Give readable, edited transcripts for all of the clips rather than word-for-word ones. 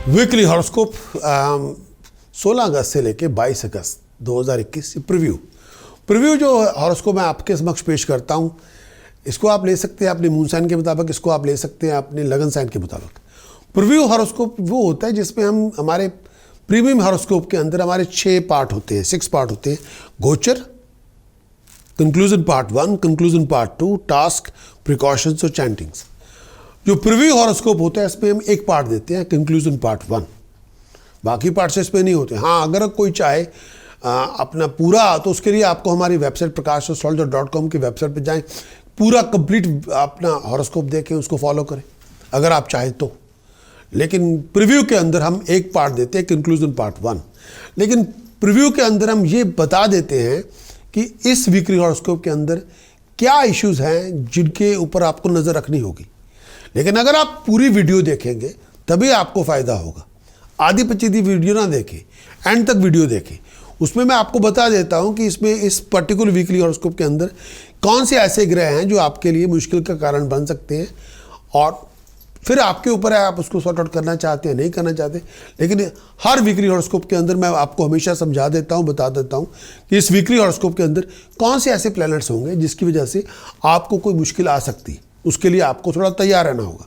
Weekly horoscope 16 अगस्त से लेके 22 अगस्त 2021 preview जो हॉरोस्कोप मैं आपके समक्ष पेश करता हूँ, इसको आप ले सकते हैं अपने मून साइन के मुताबिक, इसको आप ले सकते हैं अपने लगन साइन के मुताबिक। प्रीव्यू हॉरोस्कोप वो होता है जिसमें हम हमारे प्रीमियम हॉरोस्कोप के अंदर हमारे 6 पार्ट होते हैं, 6 पार्ट होते हैं। गोचर, conclusion part 1, conclusion part 2, task, precautions और चैंटिंग्स। जो प्रीव्यू हॉरोस्कोप होता है इसमें हम एक पार्ट देते हैं, कंक्लूजन पार्ट 1। बाकी पार्ट्स इसमें नहीं होते। हाँ, अगर कोई चाहे अपना पूरा, तो उसके लिए आपको हमारी वेबसाइट prakashastrologer.com की वेबसाइट पर जाएं, पूरा कंप्लीट अपना हॉरोस्कोप देखें, उसको फॉलो करें अगर आप चाहें तो। लेकिन प्रीव्यू के अंदर हम एक पार्ट देते हैं, कंक्लूजन पार्ट 1। लेकिन प्रीव्यू के अंदर हम ये बता देते हैं कि इस वीकली हॉरोस्कोप के अंदर क्या इश्यूज हैं जिनके ऊपर आपको नज़र रखनी होगी। लेकिन अगर आप पूरी वीडियो देखेंगे तभी आपको फ़ायदा होगा। आधी पचीदी वीडियो ना देखें, एंड तक वीडियो देखें। उसमें मैं आपको बता देता हूं कि इसमें इस पर्टिकुलर वीकली हॉरोस्कोप के अंदर कौन से ऐसे ग्रह हैं जो आपके लिए मुश्किल का कारण बन सकते हैं, और फिर आपके ऊपर है आप उसको सॉर्ट आउट करना चाहते हैं नहीं करना चाहते। लेकिन हर वीकली हॉरोस्कोप के अंदर मैं आपको हमेशा समझा देता हूं, बता देता हूं कि इस वीकली हॉरोस्कोप के अंदर कौन से ऐसे प्लैनेट्स होंगे जिसकी वजह से आपको कोई मुश्किल आ सकती है। उसके लिए आपको थोड़ा तैयार रहना होगा।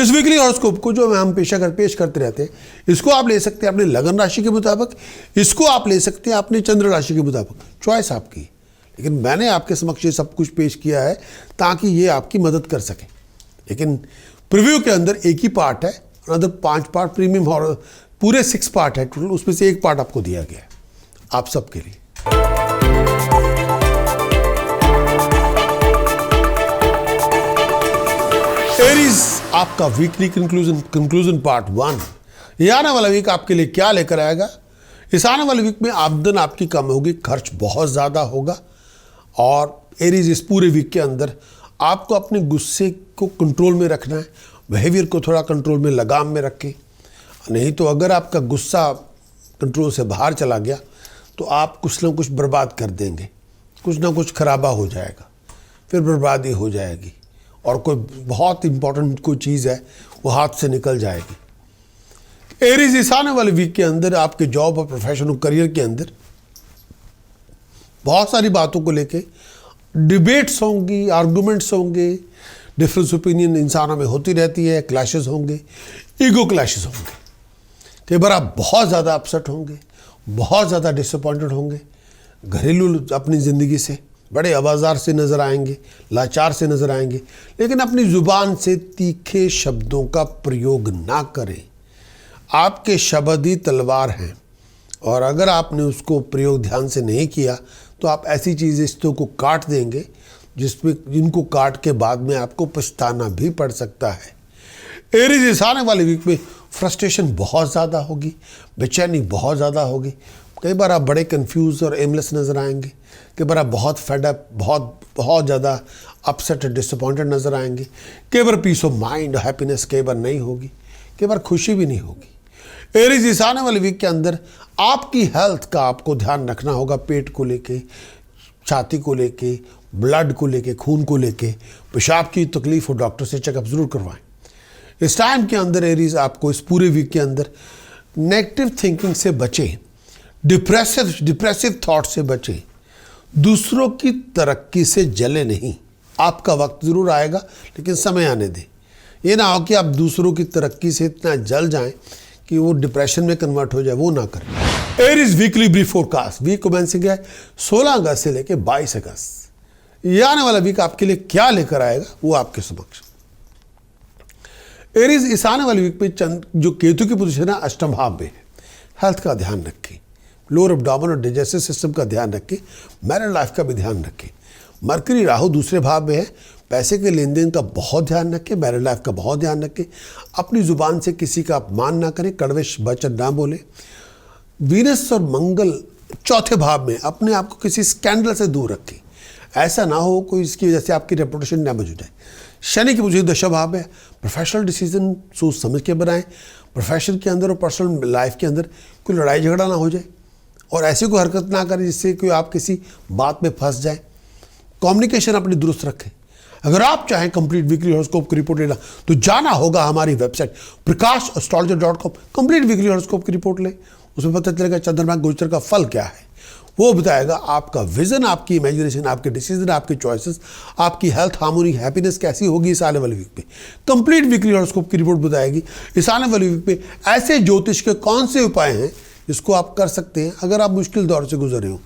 इस वीकली हॉरोस्कोप को जो हम पेश करते रहते हैं, इसको आप ले सकते हैं अपने लगन राशि के मुताबिक, इसको आप ले सकते हैं अपने चंद्र राशि के मुताबिक, चॉइस आपकी। लेकिन मैंने आपके समक्ष ये सब कुछ पेश किया है ताकि ये आपकी मदद कर सके। लेकिन प्रीव्यू के अंदर एक ही पार्ट है, अनदर 5 पार्ट प्रीमियम और पूरे 6 पार्ट है टोटल, उसमें से एक पार्ट आपको दिया गया है आप सबके लिए। एरीज, आपका वीकली कंक्लूजन पार्ट 1। ये आने वाला वीक आपके लिए क्या लेकर आएगा? इस आने वाले वीक में आमदन आपकी कम होगी, खर्च बहुत ज़्यादा होगा। और एरीज, इस पूरे वीक के अंदर आपको अपने गुस्से को कंट्रोल में रखना है, बिहेवियर को थोड़ा कंट्रोल में, लगाम में रखें। नहीं तो अगर आपका गुस्सा कंट्रोल से बाहर चला गया तो आप कुछ ना कुछ बर्बाद कर देंगे, कुछ ना कुछ खराबा हो जाएगा, फिर बर्बादी हो जाएगी और कोई बहुत इंपॉर्टेंट कोई चीज़ है वो हाथ से निकल जाएगी। एरीज, इस आने वाले वीक के अंदर आपके जॉब और प्रोफेशन और करियर के अंदर बहुत सारी बातों को लेके डिबेट्स होंगी, आर्गूमेंट्स होंगे, डिफरेंस ओपिनियन इंसानों में होती रहती है, क्लैशेस होंगे, ईगो क्लैशेस होंगे। कई बार आप बहुत ज़्यादा अपसेट होंगे, बहुत ज़्यादा डिसअपॉइंटेड होंगे, घरेलू अपनी ज़िंदगी से बड़े आवाज़ार से नज़र आएंगे, लाचार से नज़र आएंगे। लेकिन अपनी ज़ुबान से तीखे शब्दों का प्रयोग ना करें। आपके शब्द ही तलवार हैं, और अगर आपने उसको प्रयोग ध्यान से नहीं किया तो आप ऐसी चीज़ों को काट देंगे जिनको काट के बाद में आपको पछताना भी पड़ सकता है। एरीज, इस आने वाले वीक में फ्रस्ट्रेशन बहुत ज़्यादा होगी, बेचैनी बहुत ज़्यादा होगी। कई बार आप बड़े कंफ्यूज और एमलेस नज़र आएंगे, कई बार आप बहुत फेड अप, बहुत ज़्यादा अपसेट और डिसअपॉइंटेड नज़र आएंगे। कई बार पीस ऑफ माइंड, हैप्पीनेस कई बार नहीं होगी, कई बार खुशी भी नहीं होगी। एरीज, इस आने वाले वीक के अंदर आपकी हेल्थ का आपको ध्यान रखना होगा। पेट को लेके, छाती को लेके, ब्लड को लेके, खून को लेके, पेशाब की तकलीफ हो डॉक्टर से चेकअप ज़रूर करवाएं। इस टाइम के अंदर एरीज, आपको इस पूरे वीक के अंदर नेगेटिव थिंकिंग से बचें, डिप्रेसिव थॉट से बचें, दूसरों की तरक्की से जले नहीं। आपका वक्त ज़रूर आएगा, लेकिन समय आने दें। ये ना हो कि आप दूसरों की तरक्की से इतना जल जाएं कि वो डिप्रेशन में कन्वर्ट हो जाए, वो ना करें। Aries, weekly brief forecast, week commencing है 16 अगस्त से लेकर 22 अगस्त। ये आने वाला वीक आपके लिए क्या लेकर आएगा वो आपके समक्ष। एरीज, इस आने वाले वीक में जो केतु की पोजीशन है अष्टम भाव में है, हेल्थ का ध्यान रखें, लोअर एब्डोमेन और डाइजेस्टिव सिस्टम का ध्यान रखें, मैरिड लाइफ का भी ध्यान रखें। मरकरी राहु दूसरे भाव में है, पैसे के लेन देन का बहुत ध्यान रखें, मैरिड लाइफ का बहुत ध्यान रखें। अपनी ज़ुबान से किसी का अपमान ना करें, कड़वे वचन ना बोलें। वीनस और मंगल चौथे भाव में, अपने आप को किसी स्कैंडल से दूर रखें। ऐसा ना हो कोई इसकी वजह से आपकी रेपुटेशन डैमेज हो जाए। शनि की मुझे दशा भाव है, प्रोफेशनल डिसीजन सोच समझ के बनाएं। प्रोफेशन के अंदर और पर्सनल लाइफ के अंदर कोई लड़ाई झगड़ा ना हो जाए, और ऐसी कोई हरकत ना करें जिससे कोई आप किसी बात में फंस जाए। कम्युनिकेशन अपनी दुरुस्त रखें। अगर आप चाहें कंप्लीट वीकली हॉरोस्कोप की रिपोर्ट लेना तो जाना होगा हमारी website prakash.astrologer.com। Complete weekly horoscope की रिपोर्ट लें, उसमें पता चलेगा चंद्रमा गोचर का फल क्या है। वो बताएगा आपका विजन, आपकी इमेजिनेशन, आपके डिसीजन, आपके चॉइसेस, आपकी हेल्थ, हार्मोनी, हैप्पीनेस कैसी होगी इस आने वाले वीक में। कंप्लीट वीकली हॉरोस्कोप की रिपोर्ट बताएगी इस आने वाले वीक में ऐसे ज्योतिष के कौन से उपाय हैं जिसको आप कर सकते हैं अगर आप मुश्किल दौर से गुजर रहे हो।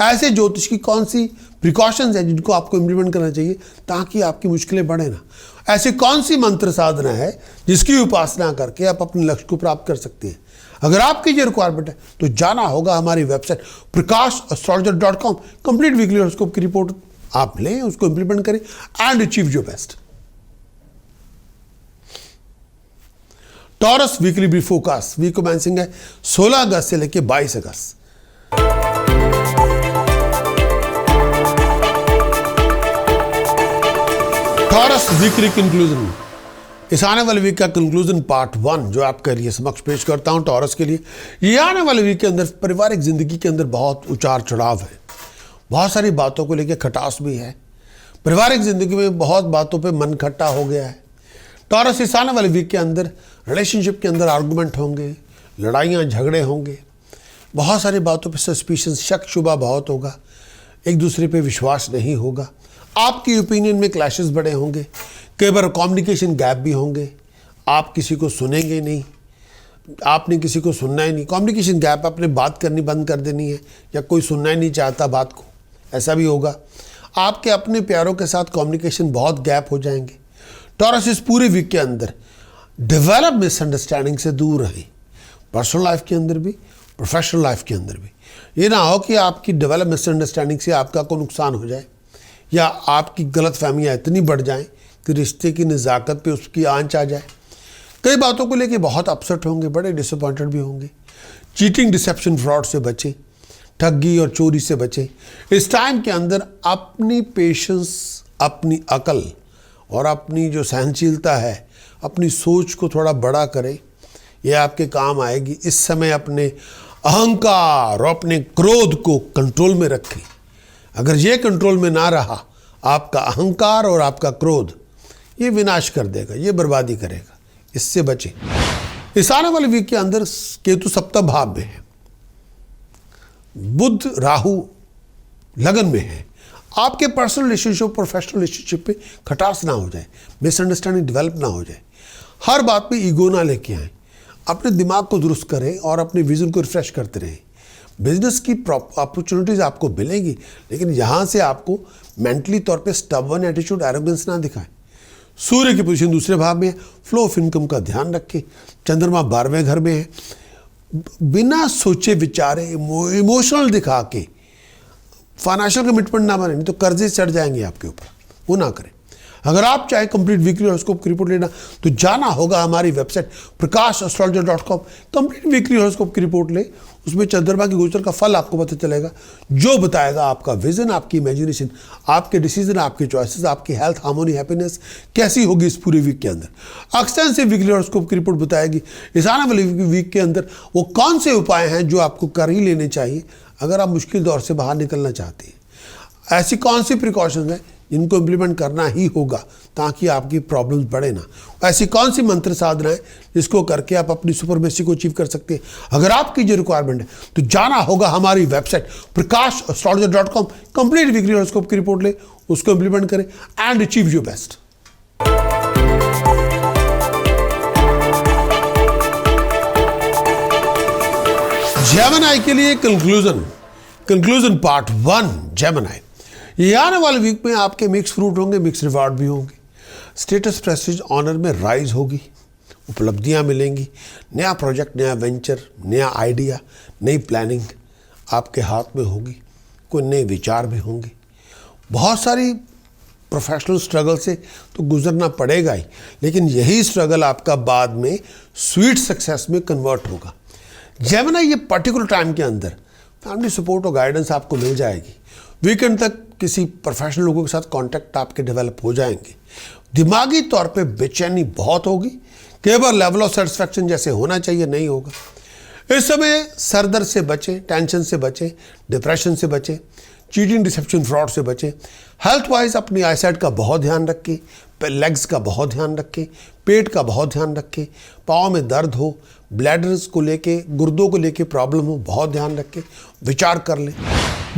ऐसे ज्योतिष की कौन सी प्रिकॉशंस हैं जिनको आपको इम्प्लीमेंट करना चाहिए ताकि आपकी मुश्किलें बढ़े ना। ऐसी कौन सी मंत्र साधना है जिसकी उपासना करके आप अपने लक्ष्य को प्राप्त कर सकते हैं। अगर आपकी ये रिक्वायरमेंट है तो जाना होगा हमारी website prakash.astrologer.com। Complete weekly horoscope की रिपोर्ट आप लें, उसको इंप्लीमेंट करें and achieve your best. Taurus weekly brief forecast, week commencing है 16 अगस्त से लेकर 22 अगस्त। टॉरस वीकली कंक्लूजन, इस आने वाले वीक का कंक्लूजन पार्ट 1 जो आपके लिए समक्ष पेश करता हूं टॉरस के लिए। ये आने वाले वीक के अंदर पारिवारिक जिंदगी के अंदर बहुत उतार चढ़ाव है, बहुत सारी बातों को लेकर खटास भी है। पारिवारिक जिंदगी में बहुत बातों पे मन खट्टा हो गया है। टॉरस इस आने वाले वीक के अंदर रिलेशनशिप के अंदर आर्गूमेंट होंगे, लड़ाइयाँ झगड़े होंगे, बहुत सारी बातों पे सस्पिशन, शक शुबा बहुत होगा, एक दूसरे पे विश्वास नहीं होगा, आपकी ओपिनियन में क्लैशेस बड़े होंगे, कई बार कम्युनिकेशन गैप भी होंगे, आप किसी को सुनेंगे नहीं, आपने किसी को सुनना ही नहीं। कम्युनिकेशन गैप, आपने बात करनी बंद कर देनी है या कोई सुनना ही नहीं चाहता बात को, ऐसा भी होगा। आपके अपने प्यारों के साथ कम्युनिकेशन बहुत गैप हो जाएंगे। टॉरस इस पूरे वीक के अंदर डेवलप मिसअंडरस्टैंडिंग से दूर रहें, पर्सनल लाइफ के अंदर भी, प्रोफेशनल लाइफ के अंदर भी। ये ना हो कि आपकी डेवलप मिसअंडरस्टैंडिंग से आपका कोई नुकसान हो जाए या आपकी गलत फहमियाँ इतनी बढ़ जाएं कि रिश्ते की नज़ाकत पे उसकी आंच आ जाए। कई बातों को लेके बहुत अपसेट होंगे, बड़े डिसअपॉइंटेड भी होंगे। चीटिंग, डिसेप्शन, फ्रॉड से बचें, ठगी और चोरी से बचें। इस टाइम के अंदर अपनी पेशेंस, अपनी अकल और अपनी जो सहनशीलता है, अपनी सोच को थोड़ा बड़ा करें, यह आपके काम आएगी। इस समय अपने अहंकार और अपने क्रोध को कंट्रोल में रखें। अगर ये कंट्रोल में ना रहा, आपका अहंकार और आपका क्रोध ये विनाश कर देगा, ये बर्बादी करेगा, इससे बचें। इस आने वाले वीक के अंदर केतु सप्तम भाव में है, बुध राहु लगन में है। आपके पर्सनल रिलेशनशिप, प्रोफेशनल रिलेशनशिप पे खटास ना हो जाए, मिसअंडरस्टैंडिंग डेवलप ना हो जाए, हर बात पे ईगो ना लेके आए, अपने दिमाग को दुरुस्त करें और अपने विजन को रिफ्रेश करते रहें। बिजनेस की अपॉर्चुनिटीज़ आपको मिलेंगी, लेकिन यहाँ से आपको मेंटली तौर पे स्टबर्न एटीट्यूड, एरोगेंस ना दिखाएं। सूर्य की पोजीशन दूसरे भाव में है, फ्लो ऑफ इनकम का ध्यान रखें। चंद्रमा 12वें घर में है। बिना सोचे विचारे इमोशनल दिखा के फाइनेंशियल कमिटमेंट ना बने, नहीं तो कर्जे चढ़ जाएंगे आपके ऊपर, वो ना करें। अगर आप चाहे कंप्लीट वीकली हॉरोस्कोप की रिपोर्ट लेना तो जाना होगा हमारी website prakash.astrologer.com। Complete weekly horoscope की रिपोर्ट ले, उसमें चंद्रमा की गोचर का फल आपको पता चलेगा जो बताएगा आपका विजन, आपकी इमेजिनेशन, आपके डिसीजन, आपके चॉइसेस, आपकी हेल्थ, हार्मोनी, हैप्पीनेस कैसी होगी इस पूरे वीक के अंदर। एक्सटेंसिव वीकली हॉरोस्कोप की रिपोर्ट बताएगी इस आने वाले वीक के अंदर वो कौन से उपाय हैं जो आपको कर ही लेने चाहिए अगर आप मुश्किल दौर से बाहर निकलना चाहते हैं। ऐसी कौन सी प्रिकॉशंस हैं इनको इम्प्लीमेंट करना ही होगा ताकि आपकी प्रॉब्लम्स बढ़े ना। ऐसी कौन सी मंत्र साधना है जिसको करके आप अपनी सुपरमेसी को अचीव कर सकते हैं। अगर आपकी जो रिक्वायरमेंट है तो जाना होगा हमारी website prakash.astrologer.com। Complete weekly horoscope की रिपोर्ट ले, उसको इम्प्लीमेंट करें and achieve your best. Gemini के लिए कंक्लूजन पार्ट 1 जेमिनी। ये आने वाले वीक में आपके मिक्स फ्रूट होंगे, मिक्स रिवार्ड भी होंगे। स्टेटस, प्रेस्टीज, ऑनर में राइज होगी, उपलब्धियां मिलेंगी, नया प्रोजेक्ट, नया वेंचर, नया आइडिया, नई प्लानिंग आपके हाथ में होगी, कोई नए विचार भी होंगे। बहुत सारी प्रोफेशनल स्ट्रगल से तो गुजरना पड़ेगा ही, लेकिन यही स्ट्रगल आपका बाद में स्वीट सक्सेस में कन्वर्ट होगा। जेमिनी ये पर्टिकुलर टाइम के अंदर फैमिली सपोर्ट और गाइडेंस आपको मिल जाएगी। वीकेंड तक किसी प्रोफेशनल लोगों के साथ कांटेक्ट आपके डेवलप हो जाएंगे। दिमागी तौर पे बेचैनी बहुत होगी, केवल लेवल ऑफ सेटिस्फैक्शन जैसे होना चाहिए नहीं होगा। इस समय सर दर्द से बचें, टेंशन से बचें, डिप्रेशन से बचें, चीटिंग, डिसेप्शन, फ्रॉड से बचें। हेल्थ वाइज अपनी आईसाइट का बहुत ध्यान रखें, लेग्स का बहुत ध्यान रखें, पेट का बहुत ध्यान रखें, पाँव में दर्द हो, ब्लैडर्स को लेके, गुर्दों को लेके प्रॉब्लम हो, बहुत ध्यान रखें, विचार कर लें।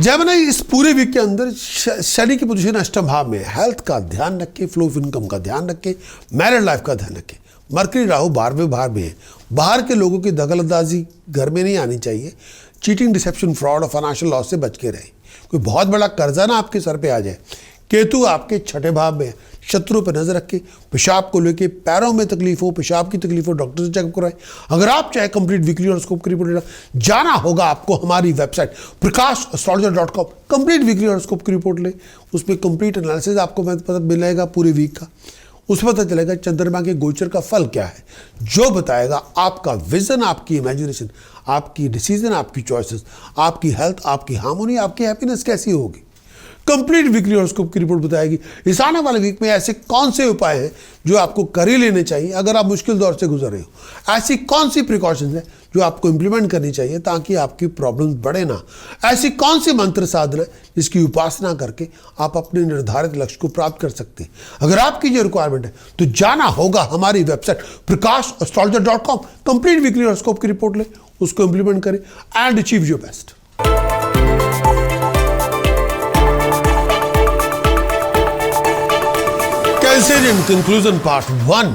जेमिनी इस पूरे वीक के अंदर शनि की पोजीशन अष्टम भाव में, हेल्थ का ध्यान रखें, फ्लो ऑफ इनकम का ध्यान रखें, मैरिड लाइफ का ध्यान रखें। मरकरी राहु 12वें भाव में है। बाहर के लोगों की दखलंदाजी घर में नहीं आनी चाहिए। चीटिंग, डिसेप्शन, फ्रॉड और फाइनेंशियल लॉस से बच के रहें। कोई बहुत बड़ा कर्जा ना आपके सर पे आ जाए। केतु आपके छठे भाव में है। शत्रु पर नजर रखें। पेशाब को लेके, पैरों में तकलीफ हो, पेशाब की तकलीफ हो, डॉक्टर से चेकअप कराएं। अगर आप चाहे कंप्लीट वीकली हॉरोस्कोप की रिपोर्ट जाना होगा आपको हमारी website prakash.astrologer.com। Complete weekly horoscope की रिपोर्ट ले, उसमें कंप्लीट एनालिसिस आपको पता मिलेगा पूरे वीक का। उसमें पता चलेगा चंद्रमा के गोचर का फल क्या है, जो बताएगा आपका विजन, आपकी इमेजिनेशन, आपकी डिसीजन, आपकी चॉइसेस, आपकी हेल्थ, आपकी हार्मोनी, आपकी हैप्पीनेस कैसी होगी। कंप्लीट वीकली हॉरोस्कोप की रिपोर्ट बताएगी इस आने वाले वीक में ऐसे कौन से उपाय हैं जो आपको कर ही लेने चाहिए अगर आप मुश्किल दौर से गुजर रहे हो। ऐसी कौन सी प्रिकॉशंस हैं जो आपको इंप्लीमेंट करनी चाहिए ताकि आपकी प्रॉब्लम्स बढ़े ना। ऐसी कौन सी मंत्र साधना है जिसकी उपासना करके आप अपने निर्धारित लक्ष्य को प्राप्त कर सकते हैं। अगर आपकी ये रिक्वायरमेंट है तो जाना होगा हमारी website prakash.astrologer.com। Complete weekly horoscope की रिपोर्ट ले, उसको इंप्लीमेंट करें and achieve your best. Conclusion part 1।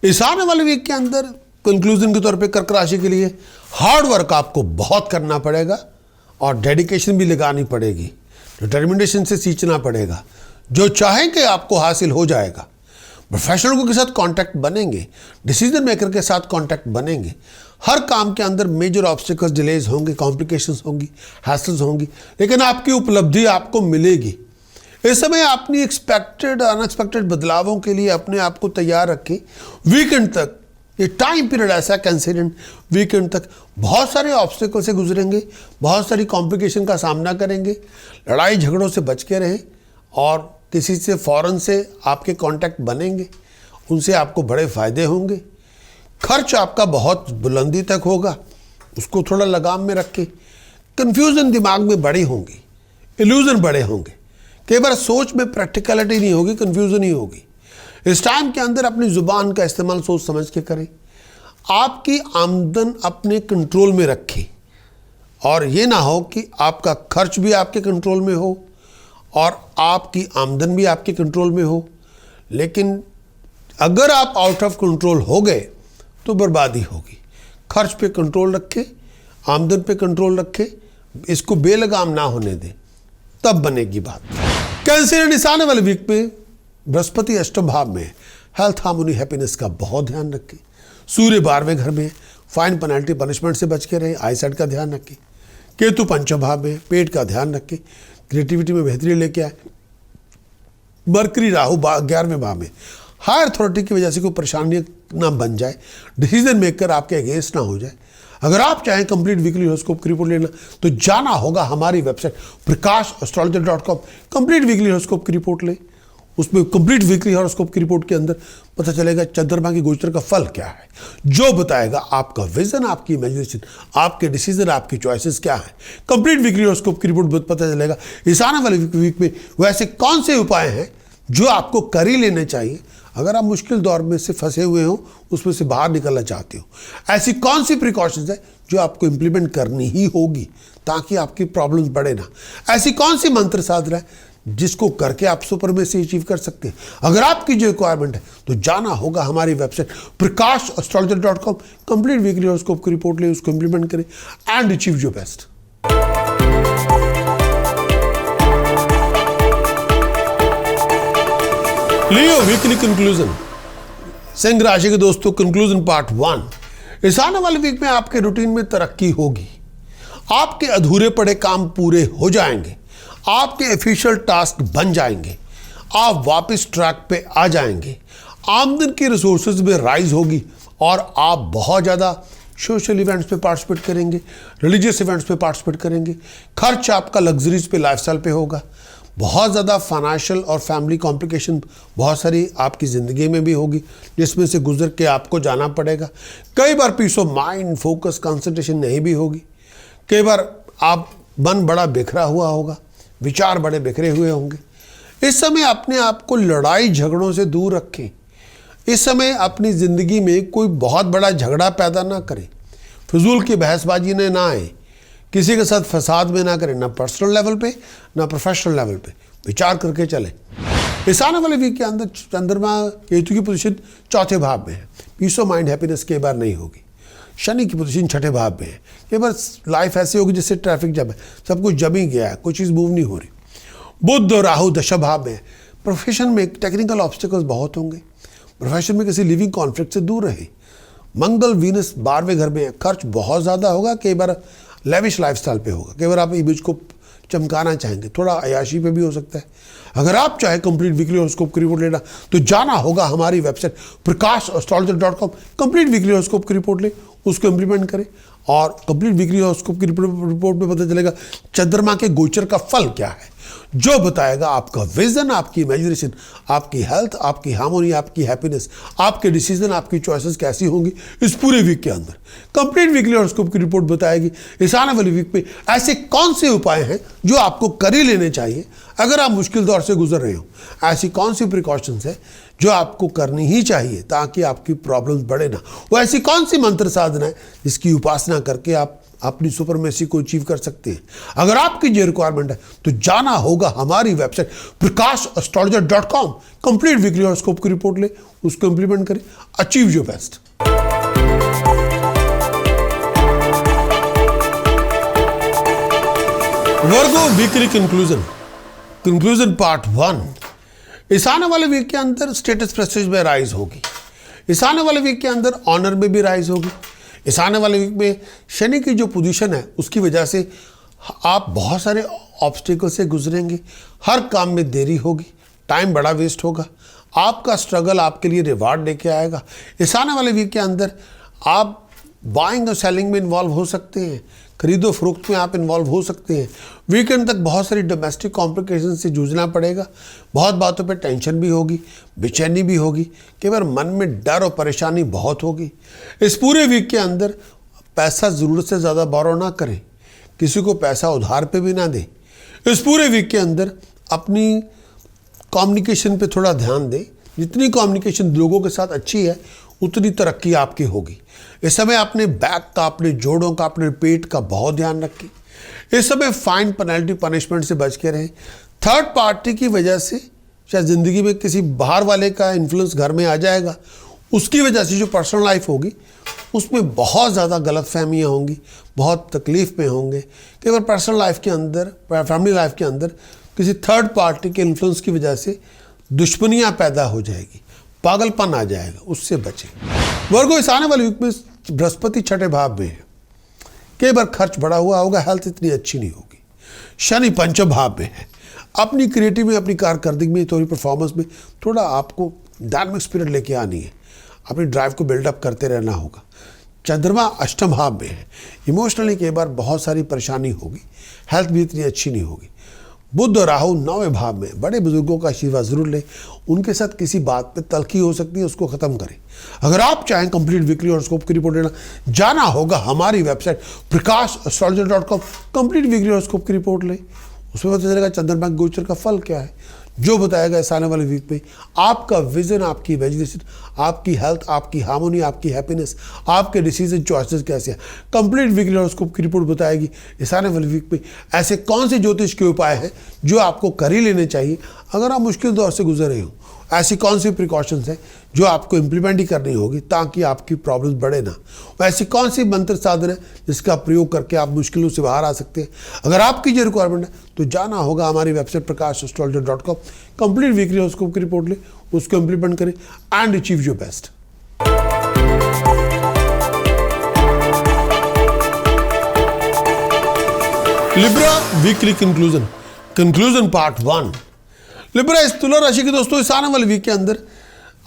इस आने वाले वीक के अंदर कंक्लूजन के तौर पे कर्क राशि के लिए हार्ड वर्क आपको बहुत करना पड़ेगा और डेडिकेशन भी लगानी पड़ेगी। डिटर्मिनेशन से सींचना पड़ेगा। जो चाहेंगे आपको हासिल हो जाएगा। प्रोफेशनलों के साथ कांटेक्ट बनेंगे, डिसीजन मेकर के साथ कांटेक्ट बनेंगे। हर काम के अंदर मेजर ऑब्स्टिकल्स, डिलेज होंगे, कॉम्प्लिकेशंस होंगी, हैसल्स होंगी, लेकिन आपकी उपलब्धि आपको मिलेगी। इस समय अपनी एक्सपेक्टेड अनएक्सपेक्टेड बदलावों के लिए अपने आप को तैयार रखें। वीकेंड तक ये टाइम पीरियड ऐसा कंसिडेंट, वीकेंड तक बहुत सारे ऑब्स्टिकल से गुजरेंगे, बहुत सारी कॉम्प्लिकेशन का सामना करेंगे। लड़ाई झगड़ों से बच के रहें और किसी से फौरन से आपके कांटेक्ट बनेंगे, उनसे आपको बड़े फायदे होंगे। खर्च आपका बहुत बुलंदी तक होगा, उसको थोड़ा लगाम में रखें। कन्फ्यूजन दिमाग में बड़ी होंगी, इल्यूजन बड़े होंगे। कई बार सोच में प्रैक्टिकलिटी नहीं होगी, कंफ्यूजन ही होगी। इस टाइम के अंदर अपनी जुबान का इस्तेमाल सोच समझ के करें। आपकी आमदन अपने कंट्रोल में रखें और ये ना हो कि आपका खर्च भी आपके कंट्रोल में हो और आपकी आमदन भी आपके कंट्रोल में हो। लेकिन अगर आप आउट ऑफ कंट्रोल हो गए तो बर्बादी होगी। खर्च पे कंट्रोल रखें, आमदन पे कंट्रोल रखें, इसको बेलगाम ना होने दें, तब बनेगी बात। कैंसर इस आने वाले वीक में बृहस्पति अष्टम भाव में, हेल्थ, हार्मोनी, हैप्पीनेस का बहुत ध्यान रखें। सूर्य 12वें घर में, फाइन, पेनल्टी, पनिशमेंट से बच के रहें। आईसाइट का ध्यान रखें। केतु पंचम भाव में, पेट का ध्यान रखें, क्रिएटिविटी में बेहतरी लेके आए। मरकरी राहु 11वें भाव में, हायर अथॉरिटी की वजह से कोई परेशानी ना बन जाए, डिसीजन मेकर आपके अगेंस्ट ना हो जाए। अगर आप चाहें कंप्लीट वीकली हॉरोस्कोप की रिपोर्ट लेना तो जाना होगा हमारी website prakash.astrologer.com। Complete weekly horoscope की रिपोर्ट ले, उसमें कंप्लीट वीकली हॉरोस्कोप की रिपोर्ट के अंदर पता चलेगा चंद्रमा की गोचर का फल क्या है, जो बताएगा आपका विजन, आपकी इमेजिनेशन, आपके डिसीजन, आपकी चॉइसेस क्या है। कंप्लीट वीकली हॉरोस्कोप की रिपोर्ट पता चलेगा इस आने वाले वीक में वैसे कौन से उपाय हैं जो आपको कर ही लेने चाहिए अगर आप मुश्किल दौर में से फंसे हुए हो, उसमें से बाहर निकलना चाहते हो। ऐसी कौन सी प्रिकॉशंस है जो आपको इंप्लीमेंट करनी ही होगी ताकि आपकी प्रॉब्लम्स बढ़े ना। ऐसी कौन सी मंत्र साधना है जिसको करके आप सुपरमेसी अचीव कर सकते हैं। अगर आपकी जो रिक्वायरमेंट है तो जाना होगा हमारी website prakash.astrologer.com। Complete weekly horoscope की रिपोर्ट ले, उसको इंप्लीमेंट करें and achieve your best. Leo weekly conclusion, Singh राशि के दोस्तों, कंक्लूजन पार्ट 1। इस आने वाले वीक में आपके रूटीन में तरक्की होगी। आपके अधूरे पड़े काम पूरे हो जाएंगे, आपके ऑफिशियल टास्क बन जाएंगे, आप वापस ट्रैक पे आ जाएंगे, आमदन की रिसोर्सेज में राइज होगी और आप बहुत ज़्यादा सोशल इवेंट्स पे पार्टिसिपेट करेंगे, रिलीजियस इवेंट्स पे पार्टिसिपेट करेंगे। खर्च आपका लग्जरीज पे, लाइफस्टाइल पे होगा। बहुत ज़्यादा फाइनेंशियल और फैमिली कॉम्प्लिकेशन बहुत सारी आपकी ज़िंदगी में भी होगी, जिसमें से गुजर के आपको जाना पड़ेगा। कई बार peace of mind, focus, concentration नहीं भी होगी। कई बार आप मन बड़ा बिखरा हुआ होगा, विचार बड़े बिखरे हुए होंगे। इस समय अपने आप को लड़ाई झगड़ों से दूर रखें। इस समय अपनी ज़िंदगी में कोई बहुत बड़ा झगड़ा पैदा ना करें, फिजूल की बहसबाजी में ना आए, किसी के साथ फसाद में ना करें, ना पर्सनल लेवल पे ना प्रोफेशनल लेवल पे। विचार करके चलें। इस आने वाले वीक के अंदर चंद्रमा केतु की पोजीशन चौथे भाव में है। पीस ऑफ माइंड हैप्पीनेस कई बार नहीं होगी। शनि की पोजीशन छठे भाव में है। कई बार लाइफ ऐसी होगी जैसे ट्रैफिक जम है, सब कुछ जम ही गया है, कोई चीज़ मूव नहीं हो रही। बुध और राहु दशा भाव में है। प्रोफेशन में टेक्निकल ऑब्स्टिकल्स बहुत होंगे। प्रोफेशन में किसी लिविंग कॉन्फ्लिक्ट से दूर रहे। मंगल वीनस 12वें घर में है। खर्च बहुत ज़्यादा होगा, कई बार लेविश लाइफस्टाइल पे होगा, कई बार आप इमेज को चमकाना चाहेंगे, थोड़ा अयाशी पे भी हो सकता है। अगर आप चाहे कंप्लीट वीकली हॉरोस्कोप की रिपोर्ट लेना तो जाना होगा हमारी website prakash.astrologer.com। Complete weekly horoscope की रिपोर्ट ले, उसको इम्प्लीमेंट करें और कंप्लीट वीकली हॉरोस्कोप की रिपोर्ट में पता चलेगा चंद्रमा के गोचर का फल क्या है, जो बताएगा आपका विजन, आपकी इमेजिनेशन, आपकी हेल्थ, आपकी हार्मोनी, आपकी हैप्पीनेस, आपके डिसीजन, आपकी चॉइसेस कैसी होंगी इस पूरे वीक के अंदर। कंप्लीट वीकली हॉरोस्कोप की रिपोर्ट बताएगी इस आने वाली वीक में ऐसे कौन से उपाय हैं जो आपको कर ही लेने चाहिए अगर आप मुश्किल दौर से गुजर रहे हो। ऐसी कौन सी प्रिकॉशंस है जो आपको करनी ही चाहिए ताकि आपकी प्रॉब्लम्स बढ़े ना। वो ऐसी कौन सी मंत्र साधना है जिसकी उपासना करके आप अपनी सुपरमेसी को अचीव कर सकते हैं। अगर आपकी ये रिक्वायरमेंट है तो जाना होगा हमारी website prakash.astrologer.com। Complete weekly horoscope की रिपोर्ट ले, उसको इंप्लीमेंट करें, achieve your best. Virgo weekly conclusion part 1। इस आने वाले वीक के अंदर स्टेटस प्रेस्टीज में राइज होगी। इस आने वाले वीक के अंदर ऑनर में भी राइज होगी। इस आने वाले वीक में शनि की जो पोजीशन है उसकी वजह से आप बहुत सारे ऑब्स्टिकल से गुजरेंगे। हर काम में देरी होगी, टाइम बड़ा वेस्ट होगा। आपका स्ट्रगल आपके लिए रिवार्ड लेके आएगा। इस आने वाले वीक के अंदर आप बाइंग और सेलिंग में इन्वॉल्व हो सकते हैं, खरीदो फरोख्त में आप इन्वॉल्व हो सकते हैं। वीकेंड तक बहुत सारी डोमेस्टिक कॉम्प्लिकेशन से जूझना पड़ेगा। बहुत बातों पे टेंशन भी होगी, बेचैनी भी होगी, कई बार मन में डर और परेशानी बहुत होगी। इस पूरे वीक के अंदर पैसा ज़रूरत से ज़्यादा बोरो ना करें, किसी को पैसा उधार पे भी ना दें। इस पूरे वीक के अंदर अपनी कम्युनिकेशन पे थोड़ा ध्यान दें। जितनी कम्युनिकेशन लोगों के साथ अच्छी है उतनी तरक्की आपकी होगी। इस समय अपने बैक का, अपने जोड़ों का, अपने पेट का बहुत ध्यान रखें। इस समय फाइन, पेनल्टी, पनिशमेंट से बच के रहें। थर्ड पार्टी की वजह से शायद ज़िंदगी में किसी बाहर वाले का इन्फ्लुएंस घर में आ जाएगा, उसकी वजह से जो पर्सनल लाइफ होगी उसमें बहुत ज़्यादा गलतफहमियाँ होंगी, बहुत तकलीफ में होंगे। कई बार पर्सनल लाइफ के अंदर, फैमिली लाइफ के अंदर किसी थर्ड पार्टी के इन्फ्लुएंस की वजह से दुश्मनियाँ पैदा हो जाएगी, पागलपन आ जाएगा, उससे बचें। वर्गो इस आने वाले वीक में बृहस्पति छठे भाव में है। कई बार खर्च बढ़ा हुआ होगा, हेल्थ इतनी अच्छी नहीं होगी। शनि पंचम भाव में है। अपनी क्रिएटिव में, अपनी कारकर्दगी में, थोड़ी परफॉर्मेंस में थोड़ा आपको डायनामिक स्पिरिट लेके आनी है। अपनी ड्राइव को बिल्डअप करते रहना होगा। चंद्रमा अष्टम भाव में है। इमोशनली कई बार बहुत सारी परेशानी होगी, हेल्थ भी इतनी अच्छी नहीं होगी। बुध और राहु 9वें भाव में। बड़े बुजुर्गों का आशीर्वाद जरूर लें, उनके साथ किसी बात पे तल्खी हो सकती है, उसको ख़त्म करें। अगर आप चाहें कंप्लीट वीकली हॉरोस्कोप की रिपोर्ट लेना, जाना होगा हमारी website prakash.astrologer.com। Complete weekly horoscope की रिपोर्ट लें, उसमें पता चलेगा चंद्रमा के गोचर का फल क्या है, जो बताएगा इस आने वाले वीक में आपका विजन, आपकी इमेजिनेशन, आपकी हेल्थ, आपकी हार्मोनी, आपकी हैप्पीनेस, आपके डिसीजन चॉइसेस कैसे हैं। कंप्लीट वीकली हॉरोस्कोप की रिपोर्ट बताएगी इस आने वाले वीक में ऐसे कौन से ज्योतिष के उपाय हैं जो आपको कर ही लेने चाहिए अगर आप मुश्किल दौर से गुजर रहे हो। ऐसी कौन सी प्रिकॉशंस हैं जो आपको इम्प्लीमेंट ही करनी होगी ताकि आपकी प्रॉब्लम्स बढ़े ना। ऐसी कौन सी मंत्र साधन है जिसका प्रयोग करके आप मुश्किलों से बाहर आ सकते हैं। अगर आपकी ये रिक्वायरमेंट है तो जाना होगा हमारी website prakash.astrologer.com। Complete weekly horoscope की रिपोर्ट ले, उसको इम्प्लीमेंट करें and achieve your best. Libra weekly conclusion part 1। Libra इस तुला राशि के दोस्तों इस आने वाले वीक के अंदर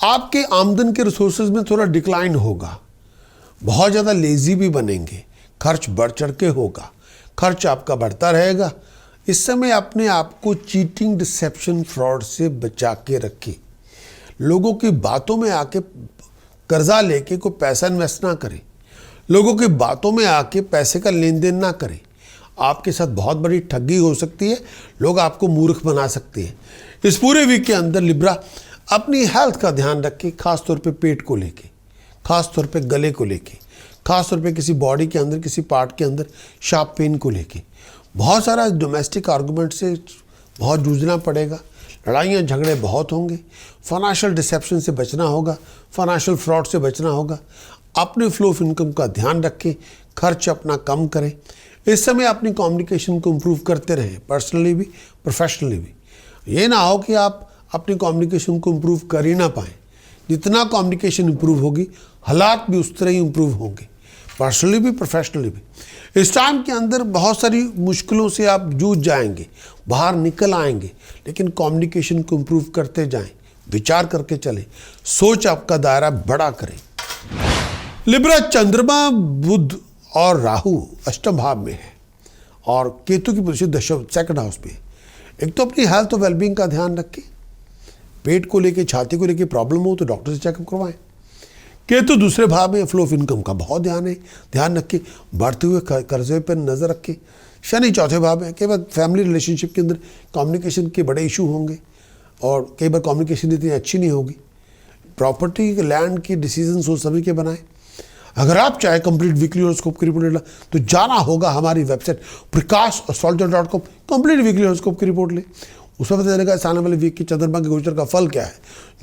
आपके आमदन के रिसोर्सेज में थोड़ा डिक्लाइन होगा। बहुत ज़्यादा लेजी भी बनेंगे, खर्च बढ़ चढ़ के होगा, खर्च आपका बढ़ता रहेगा। इस समय अपने आप को चीटिंग, डिसेप्शन, फ्रॉड से बचा के रखें। लोगों की बातों में आके कर्जा लेके कोई पैसा इन्वेस्ट ना करें। लोगों की बातों में आके पैसे का लेन देन ना करें। आपके साथ बहुत बड़ी ठगी हो सकती है, लोग आपको मूर्ख बना सकते हैं। इस पूरे वीक के अंदर लिब्रा अपनी हेल्थ का ध्यान रखें, खास तौर पे पेट को लेके, खास तौर पे गले को लेके, खास तौर पे किसी बॉडी के अंदर किसी पार्ट के अंदर शार्प पेन को लेके। बहुत सारा डोमेस्टिक आर्गूमेंट से बहुत जूझना पड़ेगा, लड़ाइयाँ झगड़े बहुत होंगे, फाइनेंशियल डिसेप्शन से बचना होगा, फाइनेंशियल फ्रॉड से बचना होगा। अपने फ्लो ऑफ इनकम का ध्यान रखें, खर्च अपना कम करें। इस समय अपनी कम्युनिकेशन को इम्प्रूव करते रहें, पर्सनली भी प्रोफेशनली भी। ये ना हो कि आप अपनी कम्युनिकेशन को इम्प्रूव कर ही ना पाएँ। जितना कम्युनिकेशन इम्प्रूव होगी, हालात भी उस तरह ही इम्प्रूव होंगे, पर्सनली भी प्रोफेशनली भी। इस टाइम के अंदर बहुत सारी मुश्किलों से आप जूझ जाएंगे, बाहर निकल आएंगे, लेकिन कम्युनिकेशन को इम्प्रूव करते जाएं, विचार करके चलें, सोच आपका दायरा बड़ा करें। लिब्रा चंद्रमा, बुध और राहु अष्टम भाव में है और केतु की पोजीशन दशम सेकंड हाउस में। एक तो अपनी हेल्थ और वेलबींग का ध्यान रखें, पेट को लेके, छाती को लेके प्रॉब्लम हो तो डॉक्टर से चेकअप करवाएं। केतु दूसरे भाव में, फ्लो ऑफ इनकम का बहुत ध्यान रखें, बढ़ते हुए कर्जे पर नजर रखें। शनि चौथे भाव में, कई बार फैमिली रिलेशनशिप के अंदर कम्युनिकेशन के बड़े इशू होंगे और कई बार कम्युनिकेशन इतनी अच्छी नहीं होगी। प्रॉपर्टी, लैंड की डिसीजन सोच समझ के बनाएं। अगर आप चाहे कंप्लीट वीकली हॉरोस्कोप की रिपोर्ट लेना तो जाना होगा हमारी website prakash.com, complete weekly horoscope की रिपोर्ट ले। उसमें पता चलेगा इस आने वाले वीक की चंद्रमा के गोचर का फल क्या है,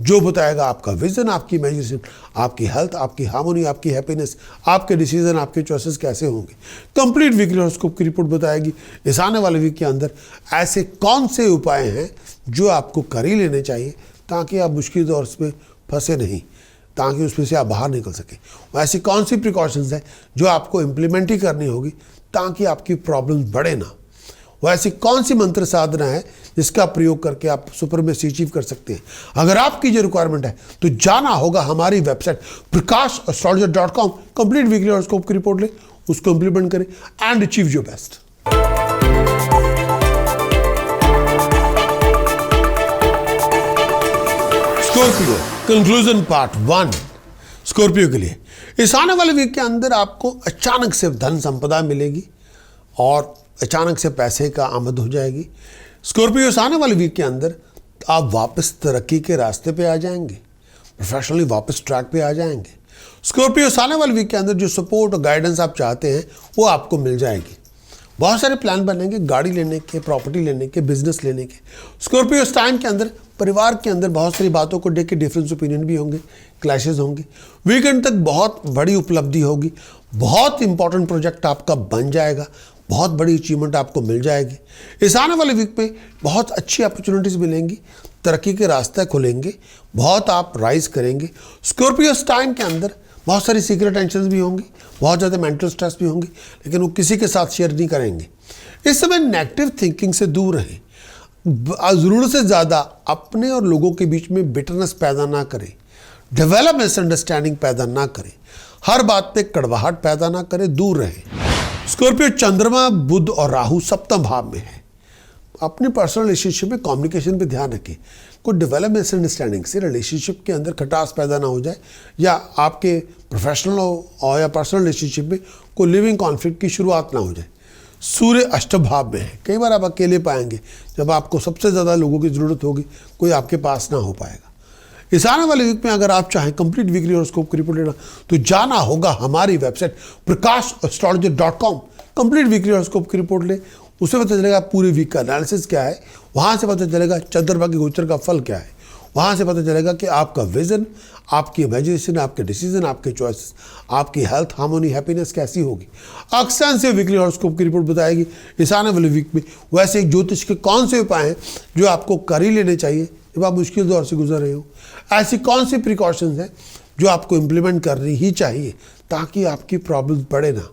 जो बताएगा आपका विजन, आपकी इमेजिनेशन, आपकी हेल्थ, आपकी हार्मोनी, आपकी हैप्पीनेस, आपके डिसीजन, आपके चॉइसेस कैसे होंगे। कंप्लीट वीकली हॉरोस्कोप की रिपोर्ट बताएगी इस आने वाले वीक के अंदर ऐसे कौन से उपाय हैं जो आपको कर ही लेने चाहिए ताकि आप मुश्किल दौर में फंसे नहीं, ताकि उसमें से आप बाहर निकल सकें। ऐसी कौन सी प्रिकॉशंस हैं जो आपको इम्प्लीमेंट ही करनी होगी ताकि आपकी प्रॉब्लम बढ़े ना। वो ऐसी कौन सी मंत्र साधना है जिसका प्रयोग करके आप सुपरमेसी अचीव कर सकते हैं। अगर आपकी जो रिक्वायरमेंट है तो जाना होगा हमारी website prakash.com, complete weekly horoscope की रिपोर्ट ले, उसको इम्प्लीमेंट करें and achieve your best. Scorpio conclusion part 1। Scorpio के लिए इस आने वाले वीक के अंदर आपको अचानक से धन संपदा मिलेगी और अचानक से पैसे का आमद हो जाएगी। स्कॉर्पियो इस आने वाले वीक के अंदर आप वापस तरक्की के रास्ते पे आ जाएंगे, प्रोफेशनली वापस ट्रैक पे आ जाएंगे। स्कॉर्पियो इस आने वाले वीक के अंदर जो सपोर्ट और गाइडेंस आप चाहते हैं वो आपको मिल जाएगी। बहुत सारे प्लान बनेंगे, गाड़ी लेने के, प्रॉपर्टी लेने के, बिजनेस लेने के। स्कॉर्पियो इस टाइम के अंदर परिवार के अंदर बहुत सारी बातों को देख के डिफरेंस ओपिनियन भी होंगे, क्लैशेस होंगे। वीकेंड तक बहुत बड़ी उपलब्धि होगी, बहुत इंपॉर्टेंट प्रोजेक्ट आपका बन जाएगा, बहुत बड़ी अचीवमेंट आपको मिल जाएगी। इस आने वाले वीक में बहुत अच्छी अपॉर्चुनिटीज़ मिलेंगी, तरक्की के रास्ते खुलेंगे, बहुत आप राइज करेंगे। स्कॉर्पियो इस टाइम के अंदर बहुत सारी सीक्रेट टेंशन भी होंगी, बहुत ज़्यादा मेंटल स्ट्रेस भी होंगी, लेकिन वो किसी के साथ शेयर नहीं करेंगे। इस समय नेगेटिव थिंकिंग से दूर रहें, ज़रूरत से ज़्यादा अपने और लोगों के बीच में बिटरनेस पैदा ना करें, डेवलप मिसअंडरस्टैंडिंग पैदा ना करें, हर बात पे कड़वाहट पैदा ना करें, दूर रहें। स्कॉर्पियो चंद्रमा, बुध और राहु सप्तम भाव में है। अपनी पर्सनल रिलेशनशिप में कम्युनिकेशन पे ध्यान रखें, कोई डेवलप मिसअंडरस्टैंडिंग से रिलेशनशिप के अंदर खटास पैदा ना हो जाए, या आपके प्रोफेशनल और या पर्सनल रिलेशनशिप में कोई लिविंग कॉन्फ्लिक्ट की शुरुआत ना हो जाए। सूर्य अष्टम भाव में है। कई बार आप अकेले पाएंगे, जब आपको सबसे ज़्यादा लोगों की ज़रूरत होगी कोई आपके पास ना हो पाएगा। इस आने वाले वीक में अगर आप चाहें कंप्लीट वीकली हॉरोस्कोप की रिपोर्ट लेना तो जाना होगा हमारी website prakash.com, complete weekly horoscope की रिपोर्ट ले। उससे पता चलेगा पूरे वीक का एनालिसिस क्या है, वहाँ से पता चलेगा चंद्रमा के गोचर का फल क्या है, वहाँ से पता चलेगा कि आपका विजन, आपकी इमेजिनेशन, आपके डिसीजन, आपके चॉइसेस, आपकी हेल्थ, हार्मोनी, हैप्पीनेस कैसी होगी। एक्सटेंसिव वीकली हॉरोस्कोप की रिपोर्ट बताएगी इस आने वाले वीक में वैसे ज्योतिष के कौन से उपाय हैं जो आपको कर ही लेने चाहिए जब आप मुश्किल दौर से गुजर रहे हो। ऐसी कौन सी प्रिकॉशंस हैं जो आपको इम्प्लीमेंट करनी ही चाहिए ताकि आपकी प्रॉब्लम बढ़े ना।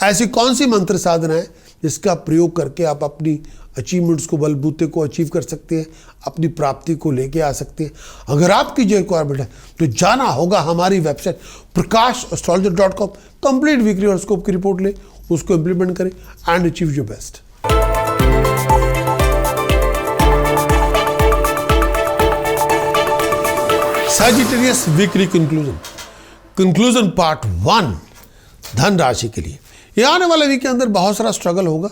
ऐसी कौन सी मंत्र साधना है जिसका प्रयोग करके आप अपनी अचीवमेंट्स को, बलबूते को अचीव कर सकते हैं, अपनी प्राप्ति को लेके आ सकते हैं। अगर आपकी जो रिक्वायरमेंट है तो जाना होगा हमारी website prakash.com, complete weekly horoscope की रिपोर्ट ले, उसको इम्प्लीमेंट करें and achieve your best. Sagittarius weekly conclusion part 1 धन राशि के लिए। ये आने वाले वीक के अंदर बहुत सारा स्ट्रगल होगा,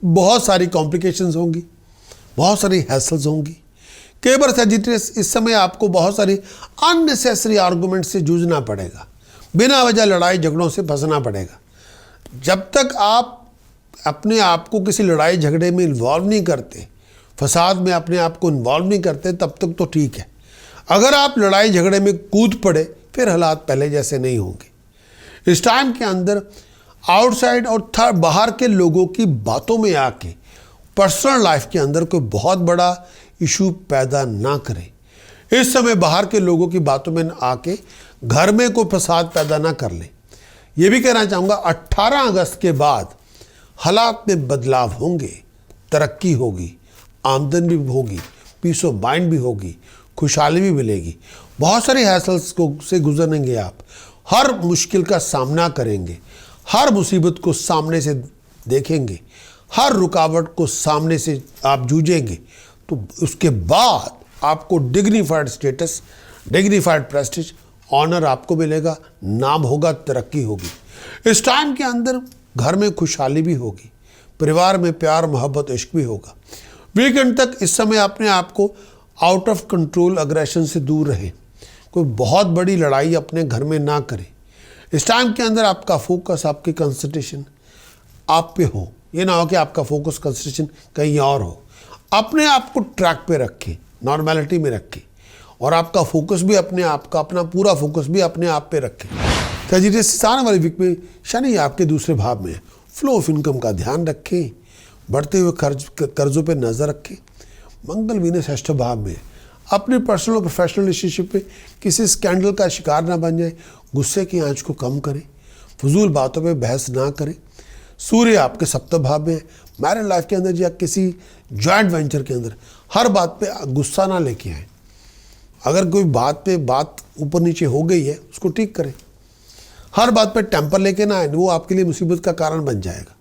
बहुत सारी कॉम्प्लिकेशंस होंगी, बहुत सारी हैसल्स होंगी। कई बार सैजिटेरियस इस समय आपको बहुत सारी अननेसेसरी आर्गुमेंट से जूझना पड़ेगा, बिना वजह लड़ाई झगड़ों से फंसना पड़ेगा। जब तक आप अपने आप को किसी लड़ाई झगड़े में इन्वॉल्व नहीं करते, फसाद में अपने आप को इन्वॉल्व नहीं करते, तब तक तो ठीक है। अगर आप लड़ाई झगड़े में कूद पड़े फिर हालात पहले जैसे नहीं होंगे। इस टाइम के अंदर आउटसाइड और बाहर के लोगों की बातों में आके पर्सनल लाइफ के अंदर कोई बहुत बड़ा इशू पैदा ना करें। इस समय बाहर के लोगों की बातों में आके घर में कोई फसाद पैदा ना कर लें। ये भी कहना चाहूँगा 18 अगस्त के बाद हालात में बदलाव होंगे, तरक्की होगी, आमदन भी होगी, पीस ऑफ माइंड भी होगी, खुशहाली भी मिलेगी। बहुत सारी हैसल्स को से गुजरेंगे आप, हर मुश्किल का सामना करेंगे, हर मुसीबत को सामने से देखेंगे, हर रुकावट को सामने से आप जूझेंगे। तो उसके बाद आपको dignified status, dignified prestige, honour आपको मिलेगा, नाम होगा, तरक्की होगी। इस टाइम के अंदर घर में खुशहाली भी होगी, परिवार में प्यार मोहब्बत इश्क भी होगा। वीकेंड तक इस समय अपने आप को आउट ऑफ कंट्रोल अग्रेशन से दूर रहे, कोई बहुत बड़ी लड़ाई अपने घर में ना करें। इस टाइम के अंदर आपका फोकस, आपकी कंसंट्रेशन आप पे हो, ये ना हो कि आपका फोकस कंसंट्रेशन कहीं और हो। अपने आप को ट्रैक पे रखें, नॉर्मेलिटी में रखें, और आपका फोकस भी अपने आप का, अपना पूरा फोकस भी अपने आप पे रखें। सैजिटेरियस आने वाले वीक में शनि आपके दूसरे भाव में, फ्लो ऑफ इनकम का ध्यान रखें, बढ़ते हुए कर्जों पे नज़र रखें। मंगल वीनस षष्ठ भाव में, अपने पर्सनल और प्रोफेशनल रिलेशनशिप में किसी स्कैंडल का शिकार ना बन जाए, गुस्से की आंच को कम करें, फजूल बातों पे बहस ना करें। सूर्य आपके सप्तम भाव में है, मैरिड लाइफ के अंदर या किसी जॉइंट वेंचर के अंदर हर बात पे गुस्सा ना लेके आए। अगर कोई बात पे बात ऊपर नीचे हो गई है उसको ठीक करें। हर बात पे टेम्पर लेके ना आए, वो आपके लिए मुसीबत का कारण बन जाएगा।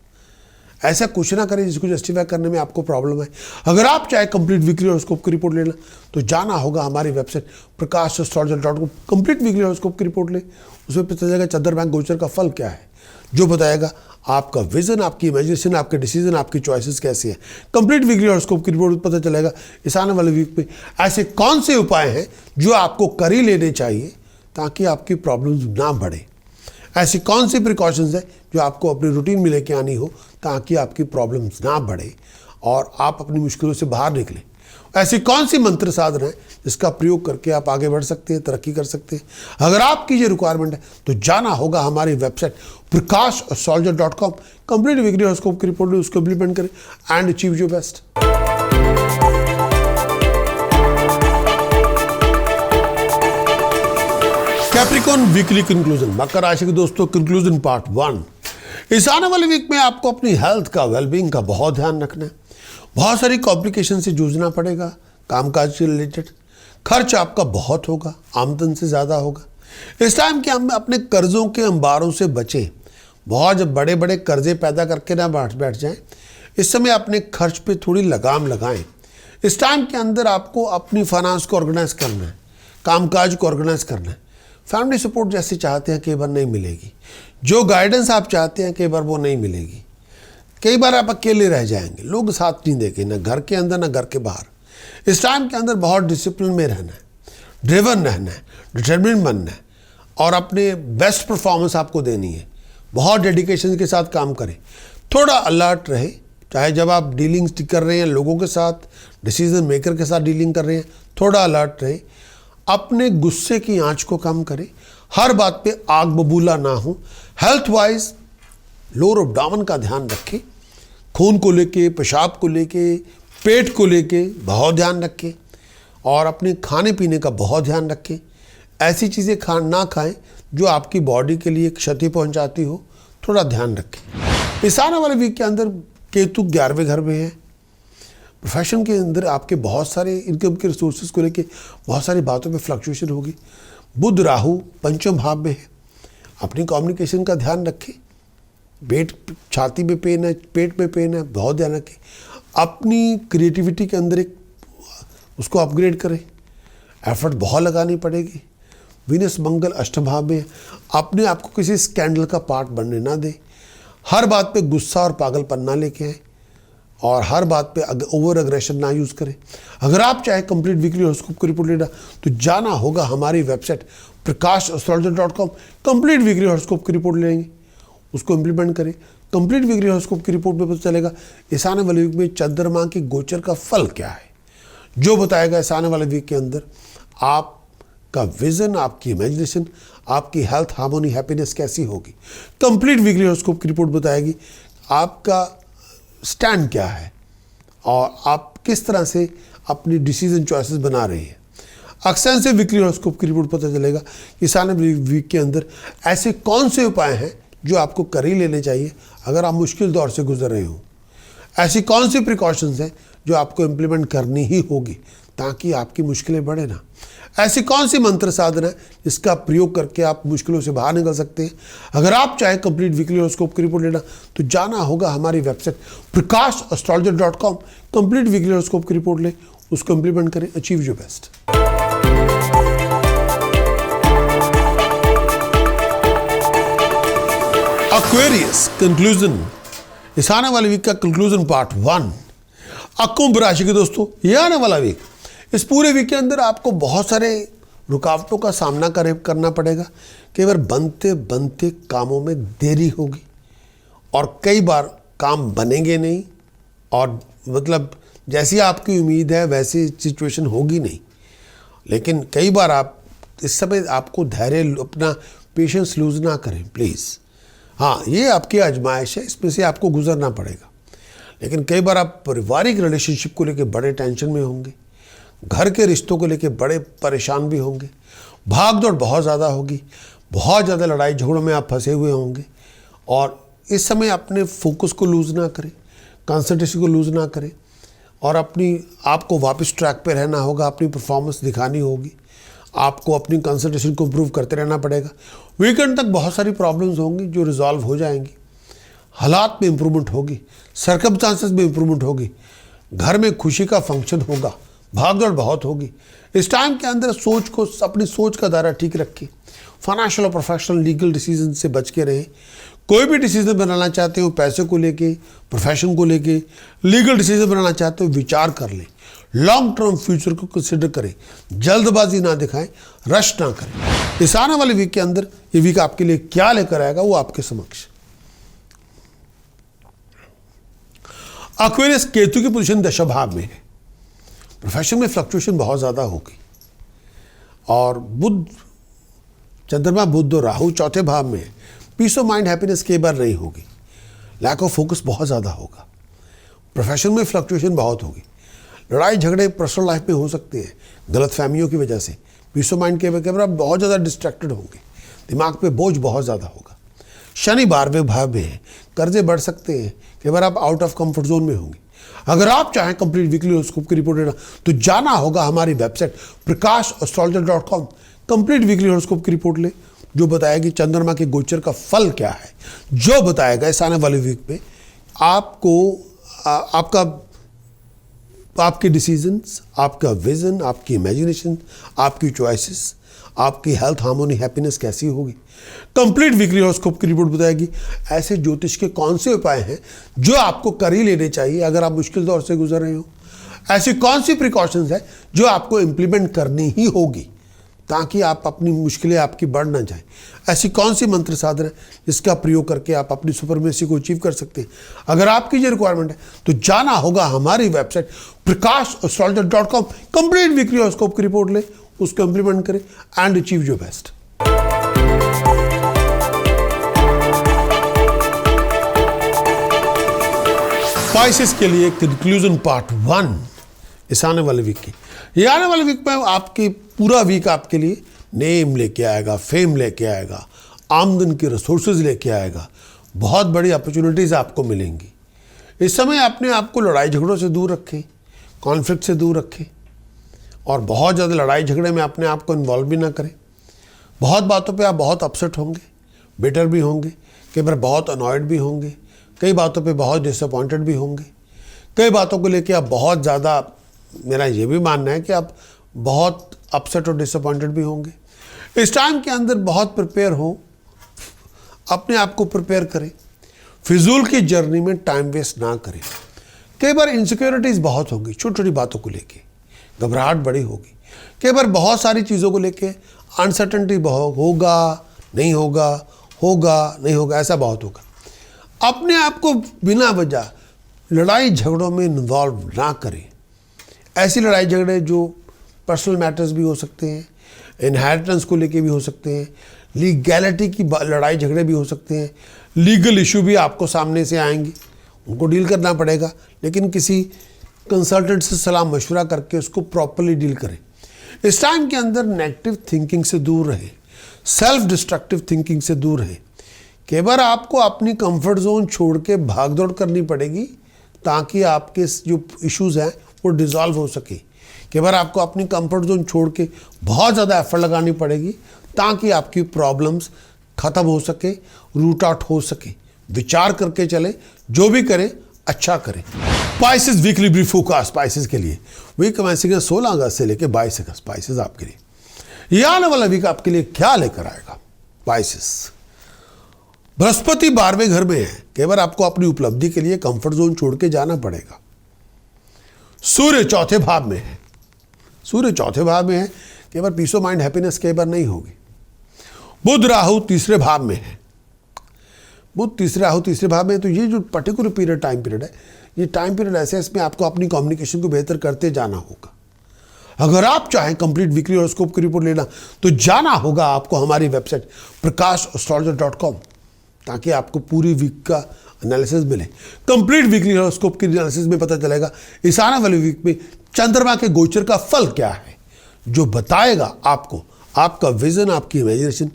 ऐसा कुछ ना करें जिसको जस्टिफाई करने में आपको प्रॉब्लम है। अगर आप चाहे कंप्लीट वीकली हॉरोस्कोप की रिपोर्ट लेना तो जाना होगा हमारी website prakash.astrologer.com। Complete weekly horoscope की रिपोर्ट ले, उसमें पता चलेगा चंद्र बैंक गोचर का फल क्या है, जो बताएगा आपका विजन, आपकी इमेजिनेशन, आपके डिसीजन, आपकी चॉइसेस कैसी है। कंप्लीट वीकली हॉरोस्कोप की रिपोर्ट पता चलेगा इस आने वाले वीक में ऐसे कौन से उपाय हैं जो आपको कर ही लेने चाहिए ताकि आपकी प्रॉब्लम्स ना बढ़े। ऐसी कौन सी प्रिकॉशंस है जो आपको अपनी रूटीन में लेके आनी हो ताकि आपकी प्रॉब्लम्स ना बढ़े और आप अपनी मुश्किलों से बाहर निकलें। ऐसी कौन सी मंत्र साधना है जिसका प्रयोग करके आप आगे बढ़ सकते हैं, तरक्की कर सकते हैं। अगर आपकी ये रिक्वायरमेंट है तो जाना होगा हमारी website prakash.astrologer.com। Complete weekly horoscope की रिपोर्ट उसको इम्प्लीमेंट करें and achieve your best. Capricorn weekly conclusion, मकर राशि के दोस्तों, कंक्लूजन पार्ट 1। इस आने वाले वीक में आपको अपनी हेल्थ का, वेलबींग का बहुत ध्यान रखना है। बहुत सारी कॉम्प्लिकेशन से जूझना पड़ेगा, कामकाज से रिलेटेड खर्च आपका बहुत होगा, आमदन से ज़्यादा होगा। इस टाइम के हम अपने कर्जों के अंबारों से बचें, बहुत जब बड़े बड़े कर्जे पैदा करके ना बैठ जाएं। इस समय अपने खर्च पे थोड़ी लगाम लगाएं। इस टाइम के अंदर आपको अपनी फाइनेंस को ऑर्गेनाइज करना है, कामकाज को ऑर्गेनाइज करना है। फैमिली सपोर्ट जैसे चाहते हैं कई बार नहीं मिलेगी, जो गाइडेंस आप चाहते हैं कई बार वो नहीं मिलेगी। कई बार आप अकेले रह जाएंगे, लोग साथ नहीं देंगे, ना घर के अंदर ना घर के बाहर। इस टाइम के अंदर बहुत डिसिप्लिन में रहना है, ड्रिवन रहना है, डिटर्मिनेट बनना है और अपने बेस्ट परफॉर्मेंस आपको देनी है। बहुत डेडिकेशन के साथ काम करें, थोड़ा अलर्ट रहे, चाहे जब आप डीलिंग्स कर रहे हैं लोगों के साथ, डिसीजन मेकर के साथ डीलिंग कर रहे हैं, थोड़ा अलर्ट रहे। अपने गुस्से की आंच को कम करें, हर बात पे आग बबूला ना हो। हेल्थ वाइज लोअर एब्डोमेन का ध्यान रखें, खून को लेके, पेशाब को लेके, पेट को लेके बहुत ध्यान रखें और अपने खाने पीने का बहुत ध्यान रखें। ऐसी चीज़ें ना खाएं जो आपकी बॉडी के लिए क्षति पहुंचाती हो, थोड़ा ध्यान रखें। इस आने वाले वीक के अंदर केतु 11वें घर में है। प्रोफेशन के अंदर आपके बहुत सारे इनकम के रिसोर्सेज को लेके बहुत सारी बातों में फ्लक्चुएशन होगी। बुध राहु पंचम भाव में है, अपनी कम्युनिकेशन का ध्यान रखें। छाती में पेन है, पेट में पेन है, बहुत ध्यान रखें। अपनी क्रिएटिविटी के अंदर उसको अपग्रेड करें, एफर्ट बहुत लगानी पड़ेगी। वीनस मंगल अष्टम भाव में है, अपने आप को किसी स्कैंडल का पार्ट बनने ना दें। हर बात पे गुस्सा और पागलपन ना लेके आए। और हर बात पे ओवर एग्रेशन ना यूज़ करें। अगर आप चाहे कंप्लीट वीकली हॉरोस्कोप की रिपोर्ट लेना तो जाना होगा हमारी website prakash.astrologer.com। Complete weekly horoscope की रिपोर्ट लेंगे, उसको इम्प्लीमेंट करें। कंप्लीट वीकली हॉरोस्कोप की रिपोर्ट में पता चलेगा इस आने वाले वीक में चंद्रमा की गोचर का फल क्या है, जो बताएगा इस आने वाले वीक के अंदर आपका विजन, आपकी इमेजिनेशन, आपकी हेल्थ, हार्मोनी, हैप्पीनेस कैसी होगी। कंप्लीट वीकली हॉरोस्कोप की रिपोर्ट बताएगी आपका स्टैंड क्या है और आप किस तरह से अपनी डिसीजन चॉइसेस बना रहे हैं। एक्सटेंसिव वीकली हॉरोस्कोप की रिपोर्ट पता चलेगा इस आने वाले वीक के अंदर ऐसे कौन से उपाय हैं जो आपको कर ही लेने चाहिए अगर आप मुश्किल दौर से गुजर रहे हो। ऐसी कौन सी प्रिकॉशंस हैं जो आपको इम्प्लीमेंट करनी ही होगी ताकि आपकी मुश्किलें बढ़े ना। ऐसी कौन सी मंत्र साधना है जिसका प्रयोग करके आप मुश्किलों से बाहर निकल सकते हैं। अगर आप चाहे कंप्लीट वीकली हॉरोस्कोप की रिपोर्ट लेना तो जाना होगा हमारी website prakash.astrologer.com। Complete weekly horoscope की रिपोर्ट लें, उसको इम्प्लीमेंट करें, achieve your best. Aquarius conclusion, इस आने वाले वीक का कंक्लूजन पार्ट 1। कुंभ राशि के दोस्तों, ये आने वाला वीक, इस पूरे वीक के अंदर आपको बहुत सारे रुकावटों का सामना करना पड़ेगा। कई बार बनते बनते कामों में देरी होगी और कई बार काम बनेंगे नहीं और मतलब जैसी आपकी उम्मीद है वैसी सिचुएशन होगी नहीं। लेकिन कई बार आप इस समय आपको धैर्य, अपना पेशेंस लूज ना करें प्लीज़। हाँ, ये आपकी आजमाइश है, इसमें से आपको गुजरना पड़ेगा। लेकिन कई बार आप पारिवारिक रिलेशनशिप को लेकर बड़े टेंशन में होंगे, घर के रिश्तों को लेकर बड़े परेशान भी होंगे, भाग दौड़ बहुत ज़्यादा होगी, बहुत ज़्यादा लड़ाई झगड़ों में आप फंसे हुए होंगे। और इस समय अपने फोकस को लूज़ ना करें, कंसंट्रेशन को लूज़ ना करें और आपको वापस ट्रैक पे रहना होगा, अपनी परफॉर्मेंस दिखानी होगी, आपको अपनी कंसंट्रेशन को इम्प्रूव करते रहना पड़ेगा। वीकेंड तक बहुत सारी प्रॉब्लम्स होंगी जो रिजॉल्व हो जाएंगी, हालात में इम्प्रूवमेंट होगी, सर्कमस्टांसेस में इम्प्रूवमेंट होगी, घर में खुशी का फंक्शन होगा, भागदौड़ बहुत होगी। इस टाइम के अंदर अपनी सोच का दायरा ठीक रखें। फाइनेंशियल और प्रोफेशनल लीगल डिसीजन से बच के रहें। कोई भी डिसीजन बनाना चाहते हो, पैसे को लेके, प्रोफेशन को लेके, लीगल डिसीजन बनाना चाहते हो, विचार कर लें, लॉन्ग टर्म फ्यूचर को कंसिडर करें, जल्दबाजी ना दिखाएं, रश ना करें। इस आने वाले वीक के अंदर ये वीक आपके लिए क्या लेकर आएगा वो आपके समक्ष। एक्वेरियस केतु की पोजीशन दशा भाव में है, प्रोफेशन में फ्लक्चुएशन बहुत ज़्यादा होगी और चंद्रमा, बुध और राहु चौथे भाव में है। पीस ऑफ माइंड, हैप्पीनेस कई बार नहीं होगी, लैक ऑफ फोकस बहुत ज़्यादा होगा, प्रोफेशन में फ्लक्चुएशन बहुत होगी, लड़ाई झगड़े पर्सनल लाइफ में हो सकते हैं गलत फहमियों की वजह से। पीस ऑफ माइंड के वजह आप बहुत ज़्यादा डिस्ट्रैक्टेड होंगे, दिमाग पे बोझ बहुत ज़्यादा होगा। शनि 12वें भाव में है, कर्जे बढ़ सकते हैं, कई बार आप आउट ऑफ कंफर्ट जोन में होंगे। अगर आप चाहें कंप्लीट वीकली हॉरोस्कोप की रिपोर्ट लेना तो जाना होगा हमारी website prakash.astrologer.com। Complete weekly horoscope की रिपोर्ट ले, जो बताएगी चंद्रमा के गोचर का फल क्या है, जो बताएगा इस आने वाले वीक में आपको आपके डिसीजंस, आपका विजन, आपकी इमेजिनेशन, आपकी चॉइसेस, आपकी हेल्थ, हार्मोनी, हैप्पीनेस कैसी होगी। कंप्लीट वीकली हॉरोस्कोप की रिपोर्ट बताएगी ऐसे ज्योतिष के कौन से उपाय हैं जो आपको कर ही लेने चाहिए अगर आप मुश्किल दौर से गुजर रहे हो। ऐसी कौन सी प्रिकॉशंस है जो आपको इम्प्लीमेंट करनी ही होगी ताकि आप अपनी मुश्किलें आपकी बढ़ ना जाए। ऐसी कौन सी मंत्र साधना है जिसका प्रयोग करके आप अपनी सुपरमेसी को अचीव कर सकते हैं। अगर आपकी ये रिक्वायरमेंट है तो जाना होगा हमारी website prakash.astrologer.com। Complete weekly horoscope की रिपोर्ट ले, उसको इम्प्लीमेंट करें and achieve your best. Spices के लिए कंक्लूजन पार्ट 1 इस आने वाले वीक की। ये आने वाले वीक में आपकी पूरा वीक आपके लिए नेम लेके आएगा, फेम लेके आएगा, आमदन के रिसोर्सेज लेके आएगा, बहुत बड़ी अपॉर्चुनिटीज़ आपको मिलेंगी। इस समय अपने आप को लड़ाई झगड़ों से दूर रखें, कॉन्फ्लिक्ट से दूर रखें और बहुत ज़्यादा लड़ाई झगड़े में अपने आप को इन्वॉल्व भी ना करें। बहुत बातों पे आप बहुत अपसेट होंगे, बिटर भी होंगे, कई बार बहुत अनॉयड भी होंगे, कई बातों पे बहुत डिसअपॉइंटेड भी होंगे, कई बातों को लेके आप बहुत ज़्यादा, मेरा ये भी मानना है कि आप बहुत अपसेट और डिसअपॉइंटेड भी होंगे। इस टाइम के अंदर बहुत प्रिपेयर हो, अपने आप को प्रिपेयर करें, फिजूल की जर्नी में टाइम वेस्ट ना करें। कई बार इनसिक्योरिटीज़ बहुत होंगी, छोटी छोटी बातों को लेके घबराहट बड़ी होगी, कई बार बहुत सारी चीज़ों को लेके अनसर्टेनिटी बहुत होगा नहीं होगा, होगा नहीं होगा, ऐसा बहुत होगा। अपने आप को बिना वजह लड़ाई झगड़ों में इन्वॉल्व ना करें। ऐसी लड़ाई झगड़े जो पर्सनल मैटर्स भी हो सकते हैं, इनहेरिटेंस को लेके भी हो सकते हैं, लीगैलिटी की लड़ाई झगड़े भी हो सकते हैं, लीगल इशू भी आपको सामने से आएंगे, उनको डील करना पड़ेगा, लेकिन किसी कंसल्टेंट से सलाह मशवरा करके उसको प्रॉपरली डील करें। इस टाइम के अंदर नेगेटिव थिंकिंग से दूर रहें, सेल्फ डिस्ट्रक्टिव थिंकिंग से दूर रहें। कई बार आपको अपनी कंफर्ट जोन छोड़ के भागदौड़ करनी पड़ेगी ताकि आपके जो इश्यूज़ हैं वो डिज़ोल्व हो सके। कई बार आपको अपनी कंफर्ट जोन छोड़ के बहुत ज़्यादा एफर्ट लगानी पड़ेगी ताकि आपकी प्रॉब्लम्स ख़त्म हो सके, रूट आउट हो सके। विचार करके चले, जो भी करें अच्छा करें। Spices weekly brief forecast spices के लिए वीक कमेंसिंग 16 अगस्त से लेकर 22 अगस्त। स्पाइसेस आपके लिए ये आने वाला वीक आपके लिए क्या लेकर आएगा? स्पाइसेस बृहस्पति 12वें घर में है, कई बार आपको अपनी उपलब्धि के लिए कंफर्ट जोन छोड़ के जाना पड़ेगा। सूर्य चौथे भाव में है, सूर्य चौथे भाव में है, कई बार पीस ऑफ माइंड हैप्पीनेस कई बार नहीं होगी। बुध राहु तीसरे भाव में है, बुध तीसरे राहु तीसरे भाव में है, तो ये जो पर्टिकुलर पीरियड टाइम पीरियड है, ये टाइम पीरियड ऐसे इसमें आपको अपनी कम्युनिकेशन को बेहतर करते जाना होगा। अगर आप चाहें कंप्लीट वीकली हॉरोस्कोप की रिपोर्ट लेना तो जाना होगा आपको हमारी वेबसाइट prakash.astrologer.com, ताकि आपको पूरी वीक का एनालिसिस मिले। कंप्लीट वीकली हॉरोस्कोप के एनालिसिस में पता चलेगा इस आने वाले वीक में चंद्रमा के गोचर का फल क्या है, जो बताएगा आपको आपका विजन, आपकी इमेजिनेशन,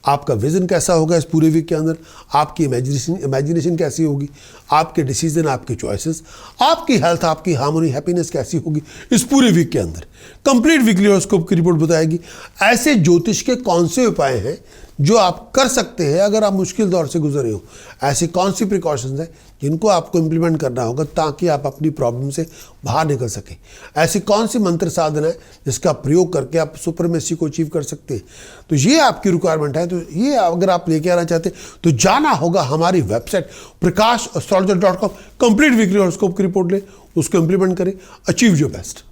आपका विजन कैसा होगा इस पूरे वीक के अंदर, आपकी इमेजिनेशन कैसी होगी, आपके डिसीजन, आपके चॉइसेस, आपकी हेल्थ, आपकी हार्मोनी, हैप्पीनेस कैसी होगी इस पूरे वीक के अंदर। कंप्लीट वीकली हॉरोस्कोप की रिपोर्ट बताएगी ऐसे ज्योतिष के कौन से उपाय हैं जो आप कर सकते हैं अगर आप मुश्किल दौर से गुजरे हो, ऐसी कौन सी प्रिकॉशंस हैं जिनको आपको इम्प्लीमेंट करना होगा ताकि आप अपनी प्रॉब्लम से बाहर निकल सकें, ऐसी कौन सी मंत्र साधना है जिसका प्रयोग करके आप सुपरमेसी को अचीव कर सकते हैं। तो ये आपकी रिक्वायरमेंट है, तो ये अगर आप लेके आना चाहते हैं तो जाना होगा हमारी website prakash.astrologer.com। Complete weekly horoscope की रिपोर्ट लें, उसको इम्प्लीमेंट करें, अचीव योर बेस्ट।